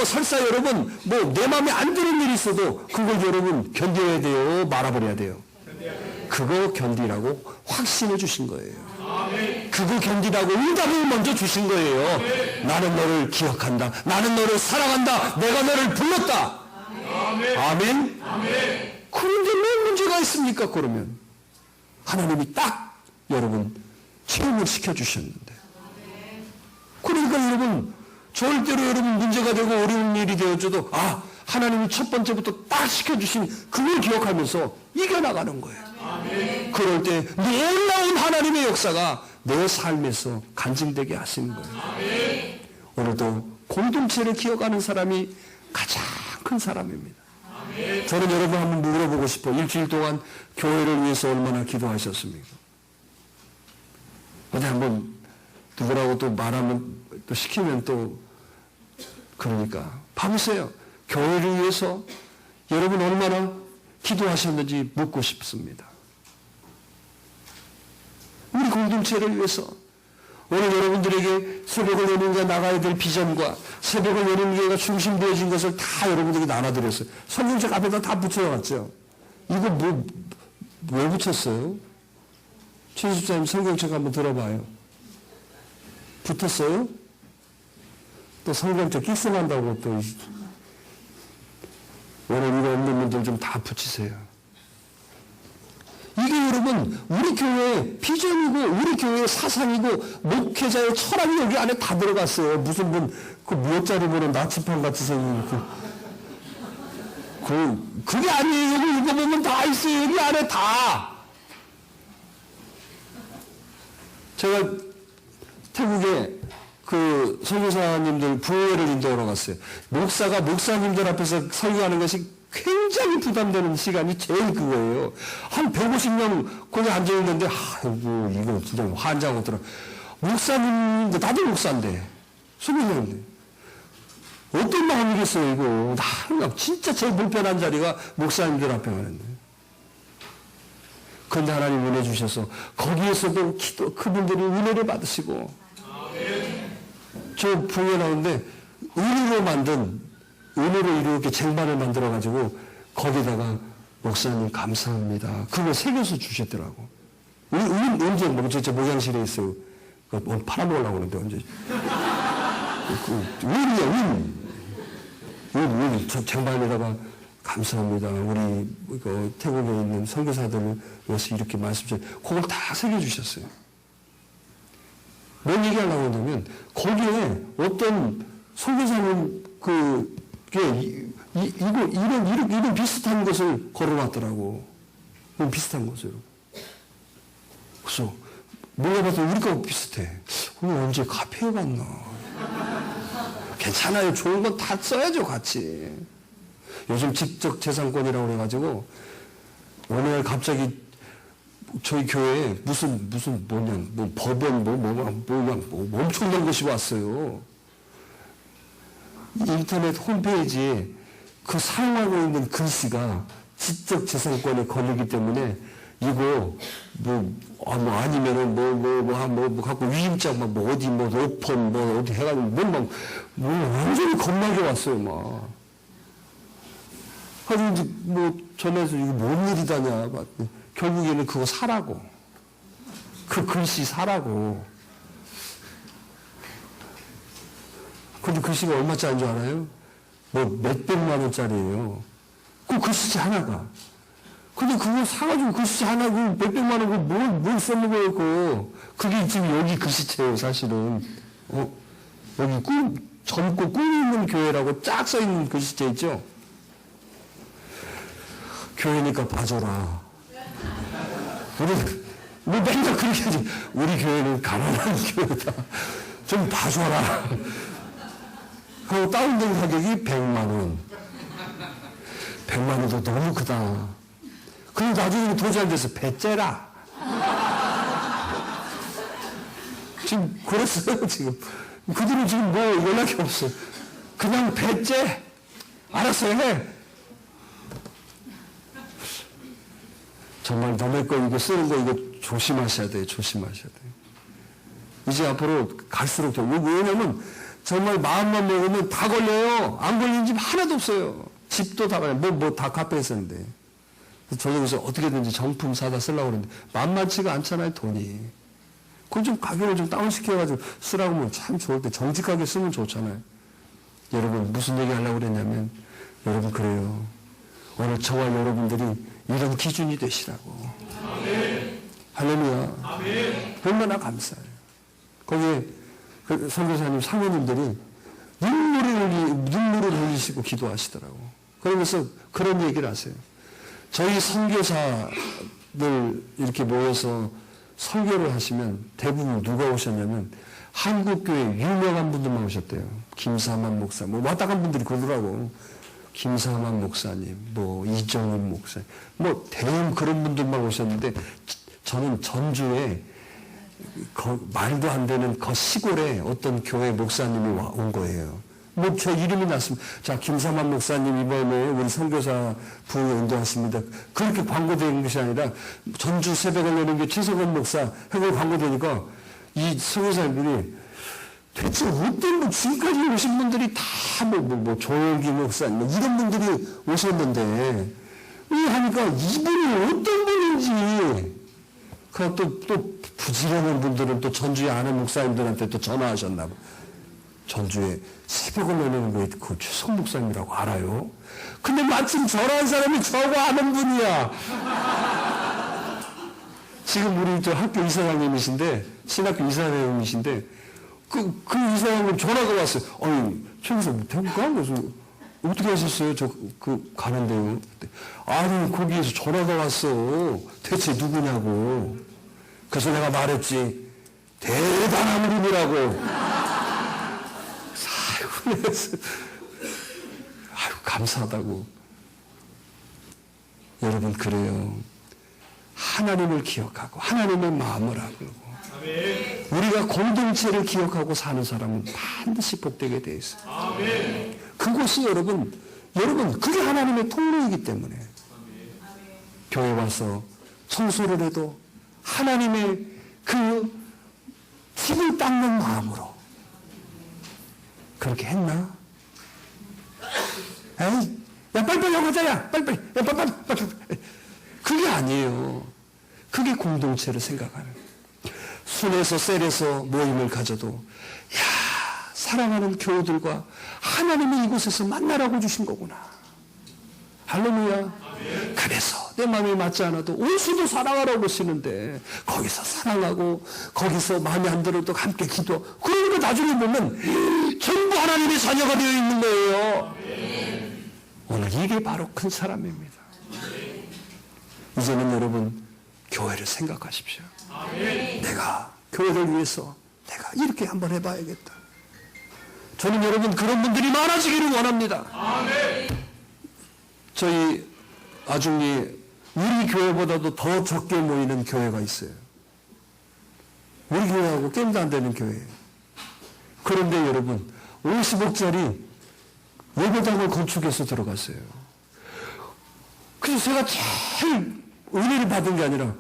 설사 여러분 내 마음에 안 드는 일이 있어도 그걸 여러분 견뎌야 돼요? 말아버려야 돼요? 그거 견디라고 확신해 주신 거예요. 그거 견디라고 응답을 먼저 주신 거예요. 나는 너를 기억한다. 나는 너를 사랑한다. 내가 너를 불렀다. 아멘. 그런데 왜 문제가 있습니까? 그러면 하나님이 딱 여러분 체험을 시켜주셨는데 그러니까 여러분 절대로 여러분 문제가 되고 어려운 일이 되어져도 하나님이 첫 번째부터 딱 시켜주신 그걸 기억하면서 이겨나가는 거예요. 그럴 때 놀라운 하나님의 역사가 내 삶에서 간증되게 하시는 거예요. 오늘도 공동체를 기억하는 사람이 가장 큰 사람입니다. 저는 여러분 한번 물어보고 싶어. 일주일 동안 교회를 위해서 얼마나 기도하셨습니까? 어디 한번 누구라고 또 말하면 또 시키면 또 그러니까 봐보세요. 교회를 위해서 여러분 얼마나 기도하셨는지 묻고 싶습니다. 우리 공동체를 위해서 오늘 여러분들에게 새벽을 여는 게 나가야 될 비전과 새벽을 여는 게가 중심되어진 것을 다 여러분들에게 나눠드렸어요. 성경책 앞에다 다 붙여놨죠. 이거 왜 붙였어요? 최수사님 성경책 한번 들어봐요. 붙었어요? 또 성경책 끽성한다고 또 좀 다 붙이세요. 이게 여러분 우리 교회의 비전이고 우리 교회의 사상이고 목회자의 철학이 여기 안에 다 들어갔어요. 무슨 그 무엇짜리 보는 나치판 같이 생긴 그게 아니에요. 여기 읽어보면 다 있어요. 여기 안에 다. 제가 태국에 그 선교사님들 부회를 인도하러 갔어요. 목사가 목사님들 앞에서 설교하는 것이 굉장히 부담되는 시간이 제일 그거예요. 한 150명 거기 앉아있는데 이거 진짜 환장하더라. 목사님인데 나도 목사인데 선교사인데 어떤 마음이겠어요 이거. 나 진짜 제일 불편한 자리가 목사님들 앞에 가는데. 그런데 하나님 은혜 주셔서 거기에서도 그분들이 은혜를 받으시고 저 부에 나오는데 은으로 이렇게 쟁반을 만들어가지고 거기다가 목사님 감사합니다. 그걸 새겨서 주셨더라고. 언제 저 목양실에 있어요. 오늘 팔아먹으려고 하는데 언제. 은이야. 저 쟁반에다가 감사합니다. 우리 태국에 있는 선교사들을 위해서 이렇게 말씀 주셨어요. 그걸 다 새겨주셨어요. 뭔 얘기하려고 하냐면 거기에 어떤 선교사님 이런 비슷한 것을 걸어놨더라고. 비슷한 것을. 그래서 몰라봐도 우리가 비슷해. 오늘 언제 카페에 갔나. 괜찮아요. 좋은 건 다 써야죠 같이. 요즘 지적재산권이라고 그래가지고 어느 날 갑자기 저희 교회에 무슨 법원 엄청난 것이 왔어요. 인터넷 홈페이지에 그 사용하고 있는 글씨가 지적재산권에 걸리기 때문에 이거 아니면은 갖고 위임장 어디 오픈 어디 해가지고 완전히 겁나게 왔어요 막. 그래서 이제 전화해서 이거 뭔 일이다냐. 결국에는 그거 사라고. 그 글씨 사라고. 근데 글씨가 얼마짜리인 줄 알아요? 몇백만 원짜리예요. 그 글씨체 하나가. 근데 그거 사가지고 글씨체 하나고 몇백만 원 뭘 쓰는 거였고. 그게 지금 여기 글씨체예요, 사실은. 여기 젊고 꿈이 있는 교회라고 쫙 써있는 글씨체 있죠? 교회니까 봐줘라. 우리 맨날 그렇게 하지. 우리 교회는 가난한 교회다. 좀 봐줘라. 그리고 다운된 가격이 100만 원. 100만 원도 너무 크다. 그리고 나중에 더 잘 돼서 배째라. 지금 그랬어요, 지금. 그들은 지금 연락이 없어. 그냥 배째. 알았어, 해. 정말 남의 거 이거 쓰는 거 이거 조심하셔야 돼요. 조심하셔야 돼요. 이제 앞으로 갈수록 더. 왜냐면 정말 마음만 먹으면 다 걸려요. 안 걸리는 집 하나도 없어요. 집도 다 걸려요. 다 카페에 쓰는데. 저는 그래서 어떻게든지 정품 사다 쓰려고 그러는데 만만치가 않잖아요. 돈이. 그건 좀 가격을 좀 다운시켜가지고 쓰라고 하면 참 좋을 때 정직하게 쓰면 좋잖아요. 여러분 무슨 얘기 하려고 그랬냐면 여러분 그래요. 오늘 저와 여러분들이 이런 기준이 되시라고. 아멘. 할렐루야. 아멘. 얼마나 감사해요. 거기에 그 선교사님 사모님들이 눈물을 흘리시고 기도하시더라고. 그러면서 그런 얘기를 하세요. 저희 선교사들 이렇게 모여서 설교를 하시면 대부분 누가 오셨냐면 한국교회 유명한 분들만 오셨대요. 김사만 목사, 왔다 간 분들이 그러더라고. 김사만 목사님, 이정훈 목사님, 대형 그런 분들만 오셨는데, 저는 전주에, 말도 안 되는 시골에 어떤 교회 목사님이 온 거예요. 제 이름이 났습니다. 자, 김사만 목사님 이번에 우리 선교사 부흥 운동하십니다. 그렇게 광고되는 것이 아니라, 전주 새벽을 내는 게 최석원 목사, 해고 광고되니까, 이 선교사님들이 대체 어떤 지금까지 오신 분들이 다 조영기 목사님 이런 분들이 오셨는데 왜 하니까 이분이 어떤 분인지 또 부지런한 분들은 또 전주에 아는 목사님들한테 또 전화하셨나 봐. 전주에 새벽을 내는 게 그 최성 목사님이라고 알아요. 근데 마침 저런 사람이 저하고 아는 분이야. 지금 우리 저 학교 이사장님이신데, 신학교 이사장님이신데, 그 이사장님 전화가 왔어요. 아니, 최기사 못해볼까? 그래서 어떻게 하셨어요? 가는데요. 아니, 거기에서 전화가 왔어. 대체 누구냐고. 그래서 내가 말했지. 대단한 분이라고. 아유, 감사하다고. 여러분, 그래요. 하나님을 기억하고, 하나님의 마음을 알고, 우리가 공동체를 기억하고 사는 사람은 반드시 복되게 되어 있어요. 그것이 여러분, 그게 하나님의 통로이기 때문에 교회 와서 청소를 해도 하나님의 그 집을 닦는 마음으로 그렇게 했나? 에이, 야, 빨리빨리 하자, 야, 빨리빨리. 야, 빨리. 그게 아니에요. 그게 공동체를 생각하는. 순에서 셀에서 모임을 가져도, 야, 사랑하는 교우들과 하나님이 이곳에서 만나라고 주신 거구나. 할렐루야. 그래서 내 마음에 맞지 않아도 온수도 사랑하라고 쓰는데 거기서 사랑하고 거기서 마음에 안 들어도 함께 기도. 그러니까 나중에 보면 전부 하나님의 자녀가 되어 있는 거예요. 오늘 이게 바로 큰 사람입니다. 이제는 여러분 교회를 생각하십시오. 내가 교회를 위해서 내가 이렇게 한번 해봐야겠다. 저는 여러분 그런 분들이 많아지기를 원합니다. 저희 아중리 우리 교회보다도 더 적게 모이는 교회가 있어요. 우리 교회하고 게임도 안 되는 교회. 그런데 여러분 50억짜리 예배당을 건축해서 들어갔어요. 그래서 제가 제일 은혜를 받은 게 아니라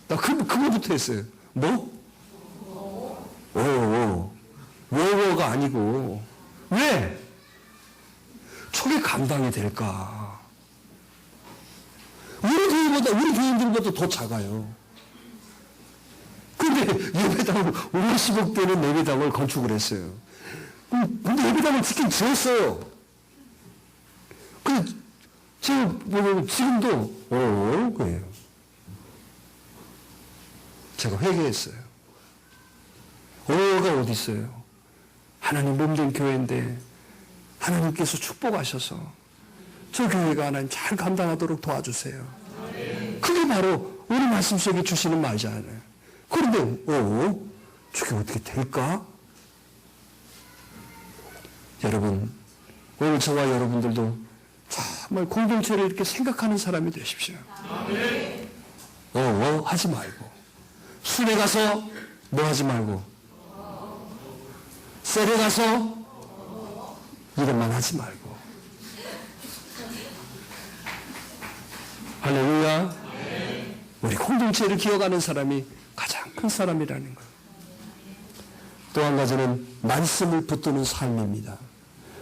나 그거부터 했어요. 뭐? 뭐가 아니고 왜? 저게 감당이 될까? 우리 교인들보다 더 작아요. 근데 예배당을 50억 되는 예배당을 건축을 했어요. 근데 예배당을 짓긴 지었어요. 근데 제가 보면 지금도 그래요. 제가 회개했어요. 가 어디 있어요? 하나님 몸된 교회인데 하나님께서 축복하셔서 저 교회가 하나님 잘 감당하도록 도와주세요. 그게 바로 우리 말씀 속에 주시는 말이잖아요. 그런데 저게 어떻게 될까? 여러분 오늘 저와 여러분들도 정말 공동체를 이렇게 생각하는 사람이 되십시오. 하지 말고 술에 가서 뭐 하지 말고 셀에 가서 이것만 하지 말고. 할렐루야. 우리 공동체를 기억하는 사람이 가장 큰 사람이라는 거예요. 또 한 가지는 말씀을 붙드는 삶입니다.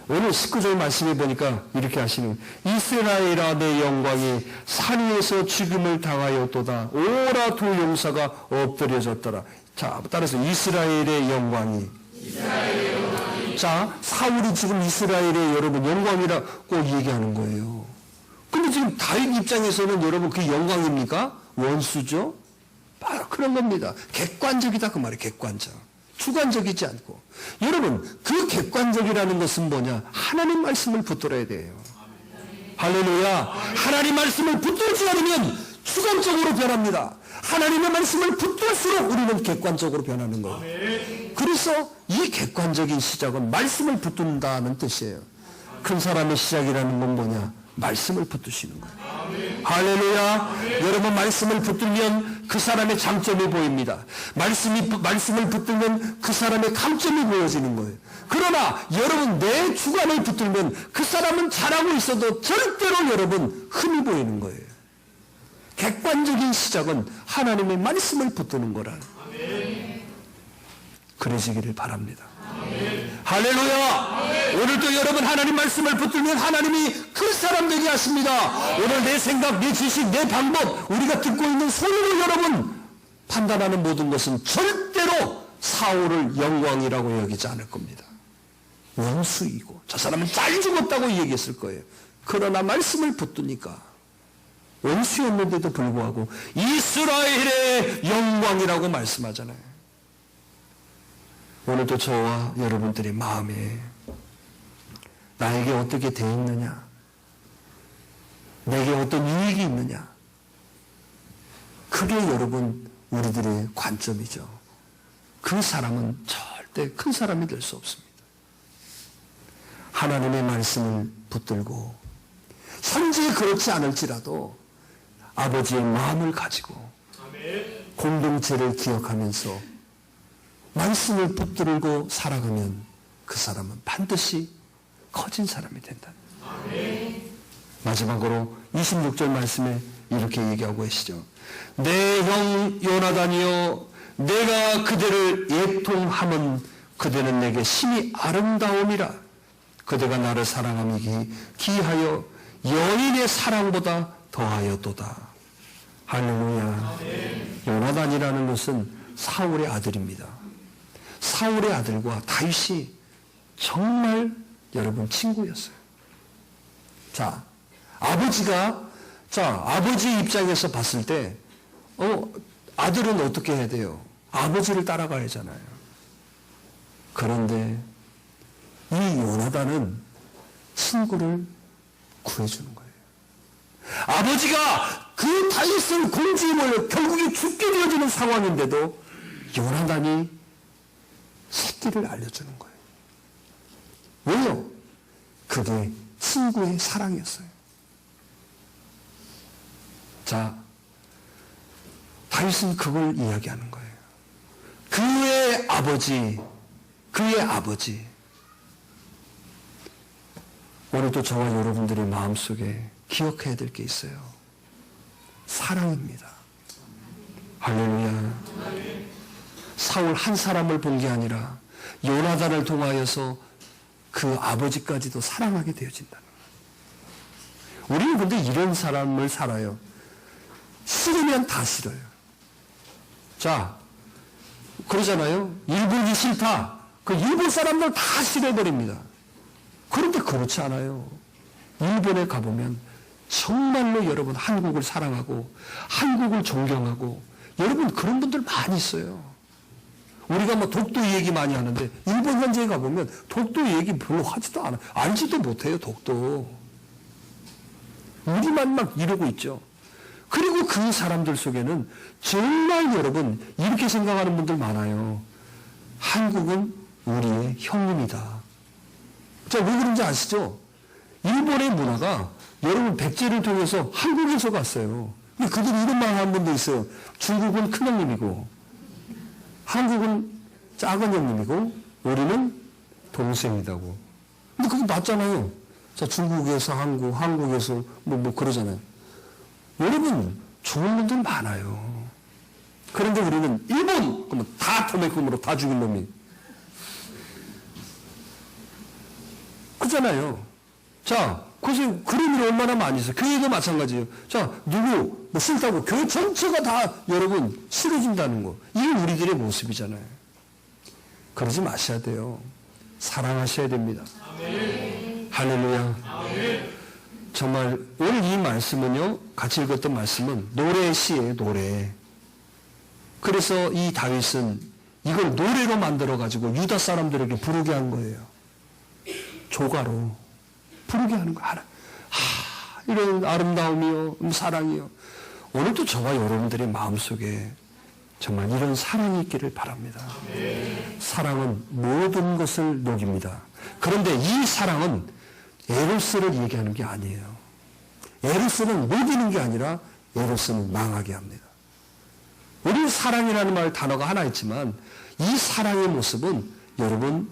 오늘 19절 말씀에 보니까 이렇게 하시는 이스라엘아 내 영광이 산 위에서 죽음을 당하였도다. 오라 두 용사가 엎드려졌더라. 자, 따라서 이스라엘의 영광이. 자, 사울이 지금 이스라엘의 여러분 영광이라고 얘기하는 거예요. 근데 지금 다윗 입장에서는 여러분 그 영광입니까? 원수죠? 바로 그런 겁니다. 객관적이다 그 말이에요. 객관적. 주관적이지 않고. 여러분 그 객관적이라는 것은 뭐냐? 하나님 말씀을 붙들어야 돼요. 할렐루야. 하나님 말씀을 붙들지 않으면 주관적으로 변합니다. 하나님의 말씀을 붙들수록 우리는 객관적으로 변하는 거예요. 그래서 이 객관적인 시작은 말씀을 붙든다는 뜻이에요. 큰 사람의 시작이라는 건 뭐냐? 말씀을 붙드시는 거예요. 할렐루야. 여러분 말씀을 붙들면 그 사람의 장점이 보입니다. 말씀을 붙들면 그 사람의 강점이 보여지는 거예요. 그러나 여러분 내 주관을 붙들면 그 사람은 잘하고 있어도 절대로 여러분 흠이 보이는 거예요. 객관적인 시작은 하나님의 말씀을 붙드는 거라. 그러시기를 바랍니다. 할렐루야. 오늘도 여러분 하나님 말씀을 붙들면 하나님이 그 사람 되게 하십니다. 오늘 내 생각, 내 지식, 내 방법, 우리가 듣고 있는 소리로 여러분 판단하는 모든 것은 절대로 사울을 영광이라고 여기지 않을 겁니다. 원수이고 저 사람은 잘 죽었다고 얘기했을 거예요. 그러나 말씀을 붙드니까 원수였는데도 불구하고 이스라엘의 영광이라고 말씀하잖아요. 오늘도 저와 여러분들의 마음에 나에게 어떻게 돼 있느냐, 내게 어떤 유익이 있느냐, 그게 여러분 우리들의 관점이죠. 그 사람은 절대 큰 사람이 될 수 없습니다. 하나님의 말씀을 붙들고 현재 그렇지 않을지라도 아버지의 마음을 가지고 공동체를 기억하면서 말씀을 붙들고 살아가면 그 사람은 반드시 커진 사람이 된다. 마지막으로 26절 말씀에 이렇게 얘기하고 계시죠. 내 형 요나단이여, 내가 그대를 애통함은 그대는 내게 심히 아름다움이라. 그대가 나를 사랑함이 기하여 여인의 사랑보다 더하였도다. 할렐루야. 요나단이라는 것은 사울의 아들입니다. 사울의 아들과 다윗이 정말 여러분 친구였어요. 자, 아버지 입장에서 봤을 때, 아들은 어떻게 해야 돼요? 아버지를 따라가야 하잖아요. 그런데 이 요나단은 친구를 구해주는 거예요. 아버지가 그 다윗을 공주에 몰려 결국에 죽게 되어지는 상황인데도 요나단이 새끼를 알려주는 거예요. 왜요? 그게 친구의 사랑이었어요. 자, 다윗은 그걸 이야기하는 거예요. 그의 아버지. 오늘도 저와 여러분들의 마음속에 기억해야 될 게 있어요. 사랑입니다. 할렐루야. 사울 한 사람을 본 게 아니라 요나단을 통하여서 그 아버지까지도 사랑하게 되어진다는 거예요. 우리는 근데 이런 사람을 살아요. 싫으면 다 싫어요. 자, 그러잖아요. 일본이 싫다. 그 일본 사람들 다 싫어버립니다. 그런데 그렇지 않아요. 일본에 가보면 정말로 여러분 한국을 사랑하고 한국을 존경하고 여러분 그런 분들 많이 있어요. 우리가 뭐 독도 얘기 많이 하는데 일본 현지에 가보면 독도 얘기 별로 하지도 않아. 알지도 못해요, 독도. 우리만 막 이러고 있죠. 그리고 그 사람들 속에는 정말 여러분 이렇게 생각하는 분들 많아요. 한국은 우리의 형님이다. 자, 왜 그런지 아시죠? 일본의 문화가 여러분 백제를 통해서 한국에서 갔어요. 근데 그들이 이런 말 하는 분도 있어요. 중국은 큰 형님이고 한국은 작은 형님이고 우리는 동생이다고. 근데 그게 맞잖아요. 자, 중국에서 한국, 한국에서 뭐 그러잖아요. 여러분 좋은 분들 많아요. 그런데 우리는 일본 그러면 다 도매금으로 다 죽일 놈이 그잖아요. 자, 그래서 그런 일이 얼마나 많이 있어요. 교회도 마찬가지예요. 자, 누구 뭐 싫다고 교회 전체가 다 여러분 싫어진다는 거. 이게 우리들의 모습이잖아요. 그러지 마셔야 돼요. 사랑하셔야 됩니다. 아멘. 할렐루야. 아멘. 정말 오늘 이 말씀은요, 같이 읽었던 말씀은 노래 시예요, 노래. 그래서 이 다윗은 이걸 노래로 만들어가지고 유다 사람들에게 부르게 한 거예요. 조가로 부르게 하는 거야. 이런 아름다움이요, 사랑이요. 오늘도 저와 여러분들의 마음속에 정말 이런 사랑이 있기를 바랍니다. 사랑은 모든 것을 녹입니다. 그런데 이 사랑은 에로스를 얘기하는 게 아니에요. 에로스는 녹이는 게 아니라 에로스는 망하게 합니다. 우리 사랑이라는 말 단어가 하나 있지만 이 사랑의 모습은 여러분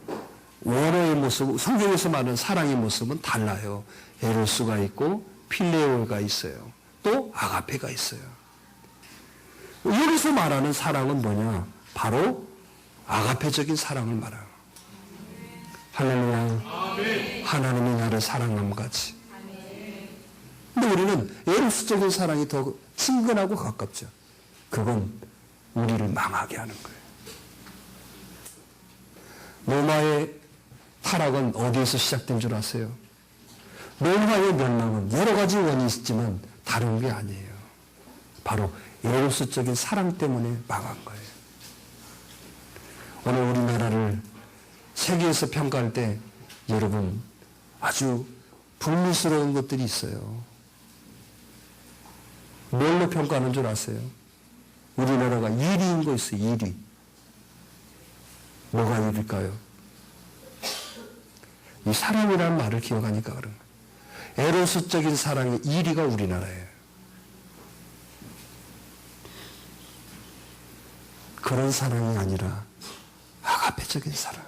원어의 모습, 성경에서 말하는 사랑의 모습은 달라요. 에로스가 있고 필레오가 있어요. 또 아가페가 있어요. 여기서 말하는 사랑은 뭐냐? 바로 아가페적인 사랑을 말해요. 할렐루야. 하나님이 나를 사랑함 같이. 근데 우리는 에로스적인 사랑이 더 친근하고 가깝죠. 그건 우리를 망하게 하는 거예요. 로마의 타락은 어디에서 시작된 줄 아세요? 로마의 멸망은 여러 가지 원인이 있지만 다른 게 아니에요. 바로 에로스적인 사랑 때문에 망한 거예요. 오늘 우리나라를 세계에서 평가할 때 여러분 아주 불미스러운 것들이 있어요. 뭘로 평가하는 줄 아세요? 우리나라가 1위인 거 있어요. 1위. 뭐가 1위일까요? 이 사랑이라는 말을 기억하니까 그런 거예요. 에로스적인 사랑의 1위가 우리나라예요. 그런 사랑이 아니라 아가페적인 사랑.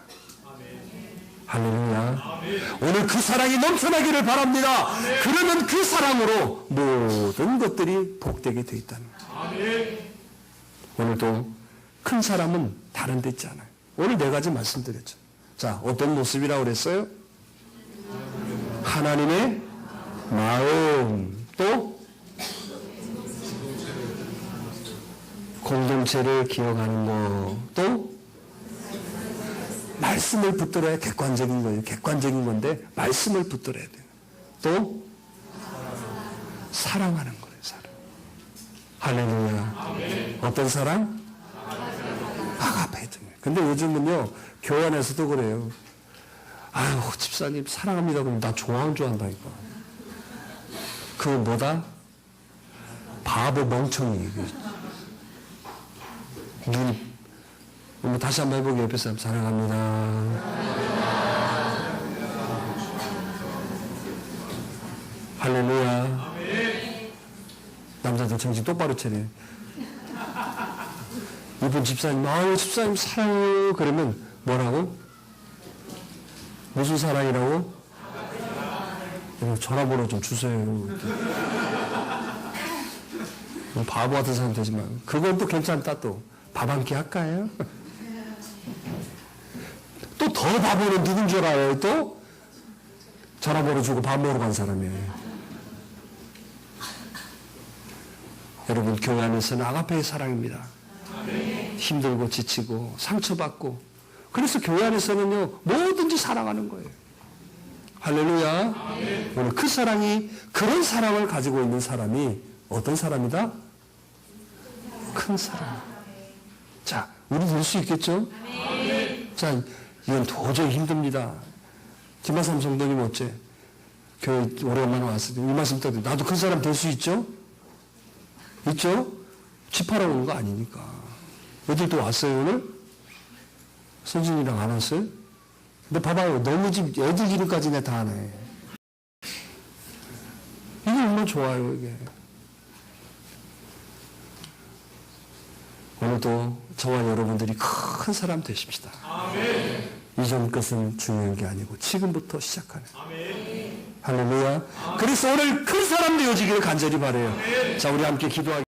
할렐루야. 오늘 그 사랑이 넘쳐나기를 바랍니다. 그러면 그 사랑으로 모든 것들이 복되게 되어 있다는 거예요. 오늘도 큰 사람은 다른 데 있지 않아요. 오늘 4가지 말씀드렸죠. 자, 어떤 모습이라고 그랬어요? 하나님의 마음, 또 공동체를 기억하는 거, 또 말씀을 붙들어야 객관적인 거예요. 객관적인 건데 말씀을 붙들어야 돼요. 또 사랑하는 거예요. 사랑. 할렐루야. 어떤 사랑? 아가페. 근데 요즘은요 교회 안에서도 그래요. 아유 집사님 사랑합니다. 그럼 나 좋아한다니까. 그거 뭐다? 바보 멍청이. 눈. 다시 한번 해보게. 옆에 사람 사랑합니다. 할렐루야. 남자들 정신 똑바로 차려. 이분 집사님, 아유 집사님 사랑해요. 그러면 뭐라고? 무슨 사랑이라고? 전화번호 좀 주세요. 바보 같은 사람 되지만 그건 또 괜찮다. 또 밥 한 끼 할까요? 또 더 바보는 누군 줄 알아요? 또 전화번호 주고 밥 먹으러 간 사람이에요. 여러분 교회 안에서는 아가페의 사랑입니다. 힘들고 지치고 상처받고 그래서 교회 안에서는요 뭐든지 사랑하는 거예요. 할렐루야. 오늘 그 사랑이 그런 사랑을 가지고 있는 사람이 어떤 사람이다? 큰 사람. 자, 우리 될 수 있겠죠? 자, 이건 도저히 힘듭니다. 김하삼 성도님 어째? 교회 오래간만에 왔을 때 이 말씀 때문에 나도 큰 사람 될 수 있죠? 있죠? 집하러 오는 거 아니니까. 어딜 또 왔어요 오늘? 선진이랑 안 왔어요? 근데 봐봐요. 너무 집 애들 기름까지 내 다 하네. 이게 얼마나 좋아요 이게. 오늘도 저와 여러분들이 큰 사람 되십시다. 이전 것은 중요한 게 아니고 지금부터 시작하는. 할렐루야. 그래서 오늘 큰 사람 되어지기를 간절히 바라요. 자, 우리 함께 기도하겠습니다.